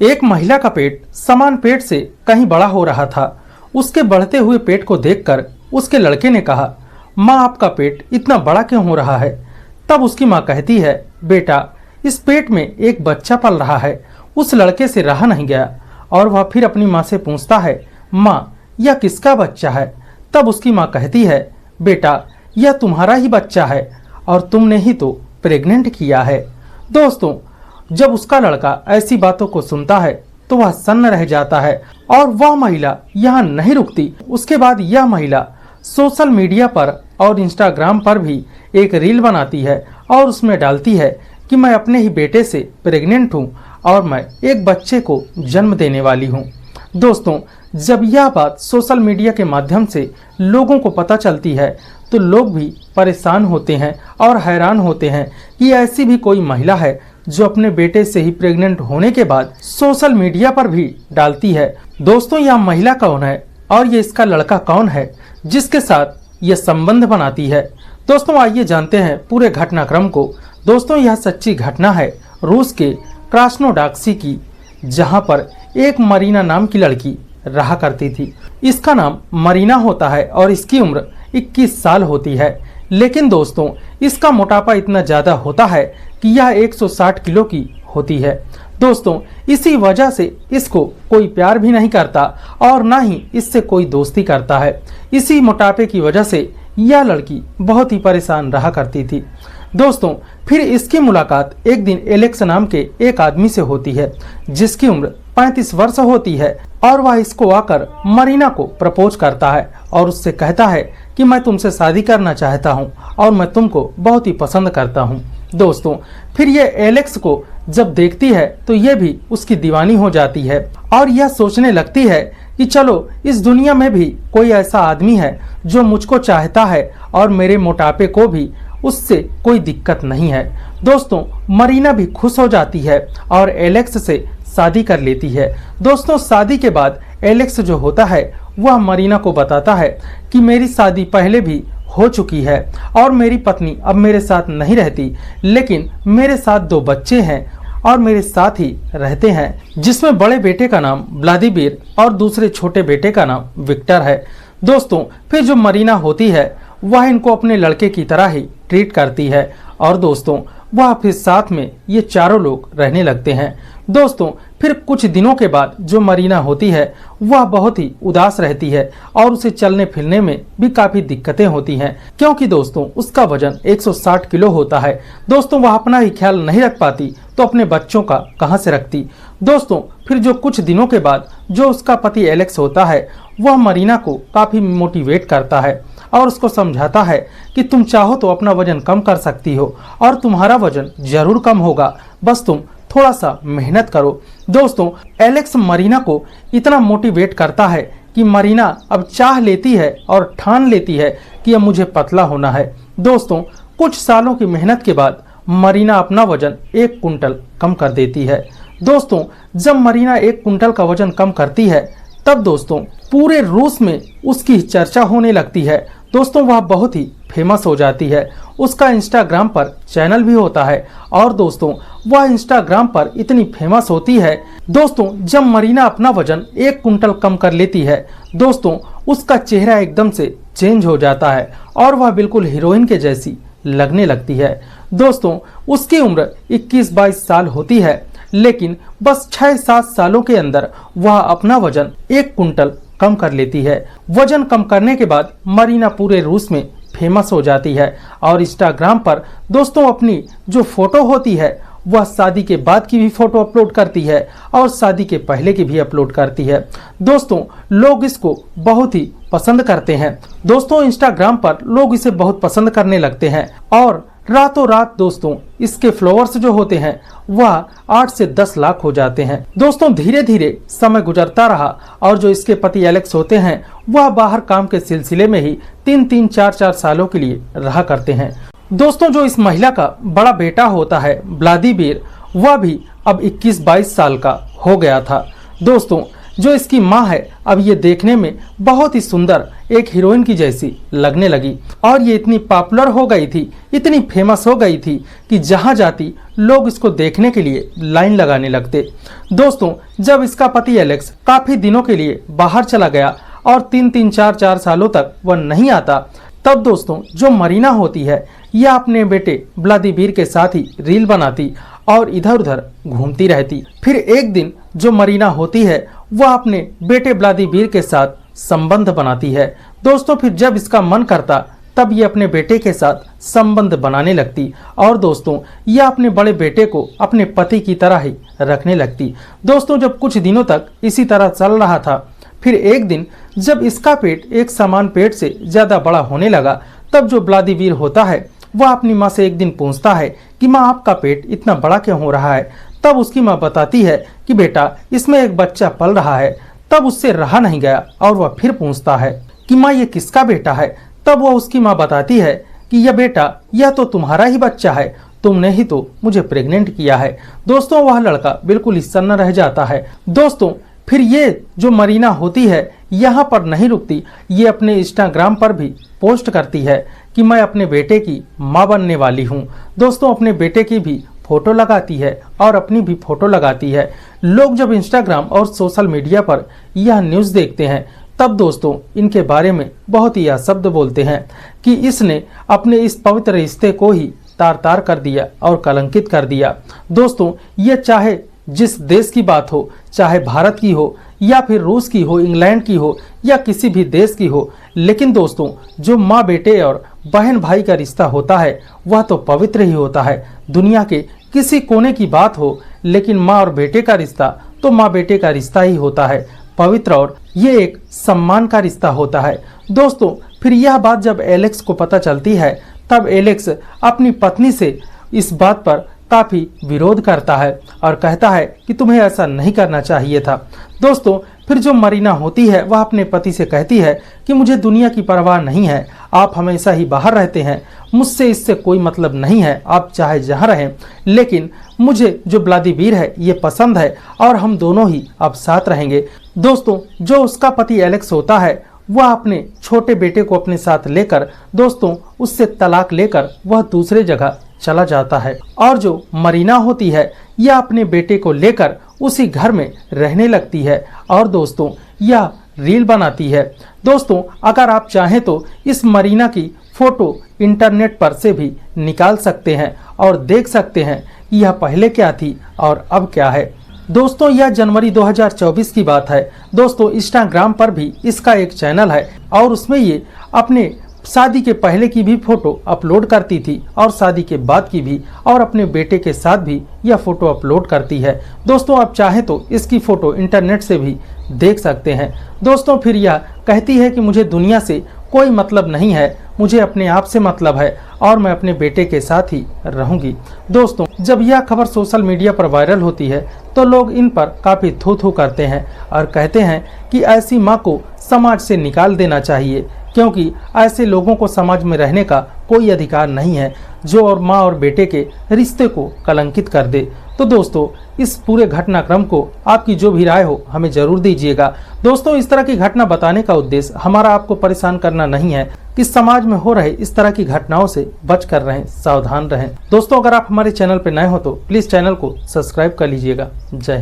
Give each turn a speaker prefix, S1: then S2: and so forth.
S1: एक महिला का पेट समान पेट से कहीं बड़ा हो रहा था। उसके बढ़ते हुए पेट को देखकर उसके लड़के ने कहा, माँ आपका पेट इतना बड़ा क्यों हो रहा है। तब उसकी माँ कहती है, बेटा इस पेट में एक बच्चा पल रहा है। उस लड़के से रहा नहीं गया और वह फिर अपनी माँ से पूछता है, माँ यह किसका बच्चा है। तब उसकी माँ कहती है, बेटा यह तुम्हारा ही बच्चा है और तुमने ही तो प्रेग्नेंट किया है। दोस्तों, जब उसका लड़का ऐसी बातों को सुनता है तो वह सन्न रह जाता है और वह महिला यहाँ नहीं रुकती। उसके बाद यह महिला सोशल मीडिया पर और इंस्टाग्राम पर भी एक रील बनाती है और उसमें डालती है कि मैं अपने ही बेटे से प्रेग्नेंट हूँ और मैं एक बच्चे को जन्म देने वाली हूँ। दोस्तों, जब यह बात सोशल मीडिया के माध्यम से लोगों को पता चलती है तो लोग भी परेशान होते हैं और हैरान होते हैं कि ऐसी भी कोई महिला है जो अपने बेटे से ही प्रेग्नेंट होने के बाद सोशल मीडिया पर भी डालती है। दोस्तों, यह महिला कौन है और ये इसका लड़का कौन है जिसके साथ ये संबंध बनाती है। दोस्तों, आइए जानते हैं पूरे घटनाक्रम को। दोस्तों, यह सच्ची घटना है रूस के क्रास्नोडार्स्की की, जहां पर एक मरीना नाम की लड़की रहा करती थी। इसका नाम मरीना होता है और इसकी उम्र 21 साल होती है। लेकिन दोस्तों, इसका मोटापा इतना ज्यादा होता है कि यह 160 किलो की होती है। दोस्तों, इसी वजह से इसको कोई प्यार भी नहीं करता और ना ही इससे कोई दोस्ती करता है। इसी मोटापे की वजह से यह लड़की बहुत ही परेशान रहा करती थी। दोस्तों, फिर इसकी मुलाकात एक दिन एलेक्स नाम के एक आदमी से होती है जिसकी उम्र 35 वर्ष होती है और वह इसको आकर मरीना को प्रपोज करता है और उससे कहता है कि मैं तुमसे शादी करना चाहता हूं और मैं तुमको बहुत ही पसंद करता हूं। दोस्तों, फिर ये एलेक्स को जब देखती है तो ये भी उसकी दीवानी हो जाती है और यह सोचने लगती है कि चलो इस दुनिया में भी कोई ऐसा आदमी है जो मुझको चाहता है और मेरे मोटापे को भी उससे कोई दिक्कत नहीं है। दोस्तों, मरीना भी खुश हो जाती है और एलेक्स से शादी कर लेती है। दोस्तों, शादी के बाद एलेक्स जो होता है वह मरीना को बताता है कि मेरी शादी पहले भी हो चुकी है और मेरी पत्नी अब मेरे साथ नहीं रहती, लेकिन मेरे साथ 2 बच्चे हैं और मेरे साथ ही रहते हैं, जिसमें बड़े बेटे का नाम व्लादिमीर और दूसरे छोटे बेटे का नाम विक्टर है। दोस्तों, फिर जो मरीना होती है वह इनको अपने लड़के की तरह ही ट्रीट करती है और दोस्तों वह फिर साथ में ये चारों लोग रहने लगते हैं। दोस्तों, फिर कुछ दिनों के बाद जो मरीना होती है वह बहुत ही उदास रहती है और उसे चलने फिरने में भी काफी दिक्कतें होती हैं, क्योंकि दोस्तों उसका वजन 160 किलो होता है। दोस्तों, वह अपना ही ख्याल नहीं रख पाती तो अपने बच्चों का कहां से रखती। दोस्तों, फिर जो कुछ दिनों के बाद जो उसका पति एलेक्स होता है वह मरीना को काफी मोटिवेट करता है और उसको समझाता है कि तुम चाहो तो अपना वजन कम कर सकती हो और तुम्हारा वजन जरूर कम होगा, बस तुम थोड़ा सा मेहनत करो। दोस्तों, एलेक्स मरीना को इतना मोटिवेट करता है कि मरीना अब चाह लेती है और ठान लेती है कि अब मुझे पतला होना है। दोस्तों, कुछ सालों की मेहनत के बाद मरीना अपना वजन 1 कुंटल कम कर देती है। दोस्तों, जब मरीना 1 कुंटल का वजन कम करती है तब दोस्तों पूरे रूस में उसकी चर्चा होने लगती है। दोस्तों, वह बहुत ही फेमस हो जाती है। उसका इंस्टाग्राम पर चैनल भी होता है और दोस्तों वह इंस्टाग्राम पर इतनी फेमस होती है। दोस्तों, जब मरीना अपना वजन 1 कुंटल कम कर लेती है दोस्तों उसका चेहरा एकदम से चेंज हो जाता है और वह बिल्कुल हीरोइन के जैसी लगने लगती है। दोस्तों, उसकी उम्र 21-22 साल होती है, लेकिन बस 6-7 सालों के अंदर वह अपना वजन 1 कुंटल कम कर लेती है। वजन कम करने के बाद मरीना पूरे रूस में फेमस हो जाती है और इंस्टाग्राम पर दोस्तों अपनी जो फोटो होती है वह शादी के बाद की भी फोटो अपलोड करती है और शादी के पहले की भी अपलोड करती है। दोस्तों, लोग इसको बहुत ही पसंद करते हैं। दोस्तों, इंस्टाग्राम पर लोग इसे बहुत पसंद करने लगते हैं और रातों रात दोस्तों इसके फॉलोअर्स जो होते हैं वह 8 से 10 लाख हो जाते हैं। दोस्तों, धीरे धीरे समय गुजरता रहा और जो इसके पति एलेक्स होते हैं वह बाहर काम के सिलसिले में ही 3-3, 4-4 सालों के लिए रहा करते हैं। दोस्तों, जो इस महिला का बड़ा बेटा होता है व्लादिमीर, वह भी अब 21-22 साल का हो गया था। दोस्तों, जो इसकी माँ है अब ये देखने में बहुत ही सुंदर एक हीरोइन की जैसी लगने लगी और ये इतनी पॉपुलर हो गई थी, इतनी फेमस हो गई थी कि जहाँ जाती लोग इसको देखने के लिए लाइन लगाने लगते। दोस्तों, जब इसका पति एलेक्स काफी दिनों के लिए बाहर चला गया और 3-4 सालों तक वह नहीं आता, तब दोस्तों जो मरीना होती है यह अपने बेटे व्लादिमीर के साथ ही रील बनाती और इधर उधर घूमती रहती। फिर एक दिन जो मरीना होती है वह अपने बेटे व्लादिमीर के साथ संबंध बनाती है। दोस्तों, फिर जब इसका मन करता तब ये अपने बेटे के साथ संबंध बनाने लगती और दोस्तों यह अपने बड़े बेटे को अपने पति की तरह ही रखने लगती। दोस्तों, जब कुछ दिनों तक इसी तरह चल रहा था, फिर एक दिन जब इसका पेट एक समान पेट से ज्यादा बड़ा होने लगा, तब जो व्लादिमीर होता है वह अपनी माँ से एक दिन पूछता है कि माँ, आपका पेट इतना बड़ा क्यों हो रहा है। तब उसकी माँ बताती है कि बेटा, इसमें एक बच्चा पल रहा है। तब उससे रहा नहीं गया और वह फिर पूछता है कि माँ, ये किसका बेटा है। तब वह उसकी माँ बताती है कि यह बेटा, यह तो तुम्हारा ही बच्चा है, तुमने ही तो मुझे प्रेग्नेंट किया है। दोस्तों, वह लड़का बिल्कुल ही सन्न रह जाता है। दोस्तों, फिर ये जो मरीना होती है यहाँ पर नहीं रुकती, ये अपने इंस्टाग्राम पर भी पोस्ट करती है कि मैं अपने बेटे की माँ बनने वाली हूँ। दोस्तों, अपने बेटे की भी फोटो लगाती है और अपनी भी फोटो लगाती है। लोग जब इंस्टाग्राम और सोशल मीडिया पर यह न्यूज़ देखते हैं, तब दोस्तों इनके बारे में बहुत ही शब्द बोलते हैं कि इसने अपने इस पवित्र रिश्ते को ही तार तार कर दिया और कलंकित कर दिया। दोस्तों, ये चाहे जिस देश की बात हो, चाहे भारत की हो या फिर रूस की हो, इंग्लैंड की हो या किसी भी देश की हो, लेकिन दोस्तों जो माँ बेटे और बहन भाई का रिश्ता होता है वह तो पवित्र ही होता है। दुनिया के किसी कोने की बात हो, लेकिन माँ और बेटे का रिश्ता तो माँ बेटे का रिश्ता ही होता है, पवित्र, और ये एक सम्मान का रिश्ता होता है। दोस्तों, फिर यह बात जब एलेक्स को पता चलती है, तब एलेक्स अपनी पत्नी से इस बात पर काफी विरोध करता है और कहता है कि तुम्हें ऐसा नहीं करना चाहिए था। दोस्तों, फिर जो मरीना होती है वह अपने पति से कहती है कि मुझे दुनिया की परवाह नहीं है, आप हमेशा ही बाहर रहते हैं, मुझसे इससे कोई मतलब नहीं है, आप चाहे जहाँ रहें, लेकिन मुझे जो व्लादिमीर है ये पसंद है और हम दोनों ही अब साथ रहेंगे। दोस्तों, जो उसका पति एलेक्स होता है वह अपने छोटे बेटे को अपने साथ लेकर दोस्तों उससे तलाक लेकर वह दूसरे जगह चला जाता है और जो मरीना होती है यह अपने बेटे को लेकर उसी घर में रहने लगती है और दोस्तों यह रील बनाती है। दोस्तों, अगर आप चाहें तो इस मरीना की फोटो इंटरनेट पर से भी निकाल सकते हैं और देख सकते हैं यह पहले क्या थी और अब क्या है। दोस्तों, यह जनवरी 2024 की बात है। दोस्तों, इंस्टाग्राम पर भी इसका एक चैनल है और उसमें ये अपने शादी के पहले की भी फोटो अपलोड करती थी और शादी के बाद की भी, और अपने बेटे के साथ भी यह फोटो अपलोड करती है। दोस्तों, आप चाहें तो इसकी फोटो इंटरनेट से भी देख सकते हैं। दोस्तों, फिर यह कहती है कि मुझे दुनिया से कोई मतलब नहीं है, मुझे अपने आप से मतलब है और मैं अपने बेटे के साथ ही रहूंगी। दोस्तों, जब यह खबर सोशल मीडिया पर वायरल होती है तो लोग इन पर काफ़ी थू थू करते हैं और कहते हैं कि ऐसी माँ को समाज से निकाल देना चाहिए, क्योंकि ऐसे लोगों को समाज में रहने का कोई अधिकार नहीं है जो और माँ और बेटे के रिश्ते को कलंकित कर दे। तो दोस्तों, इस पूरे घटनाक्रम को आपकी जो भी राय हो हमें जरूर दीजिएगा। दोस्तों, इस तरह की घटना बताने का उद्देश्य हमारा आपको परेशान करना नहीं है कि समाज में हो रहे इस तरह की घटनाओं से बच कर रहें, सावधान रहें। दोस्तों, अगर आप हमारे चैनल पर नए हो तो प्लीज चैनल को सब्सक्राइब कर लीजिएगा। जय हिंद।